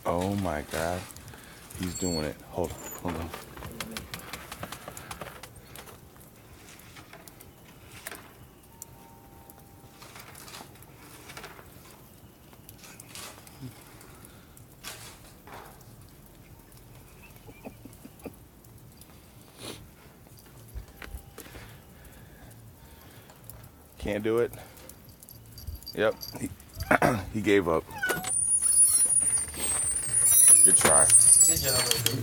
Oh my God. He's doing it. Hold on. Can't do it. Yep. He gave up. Good try. Good job.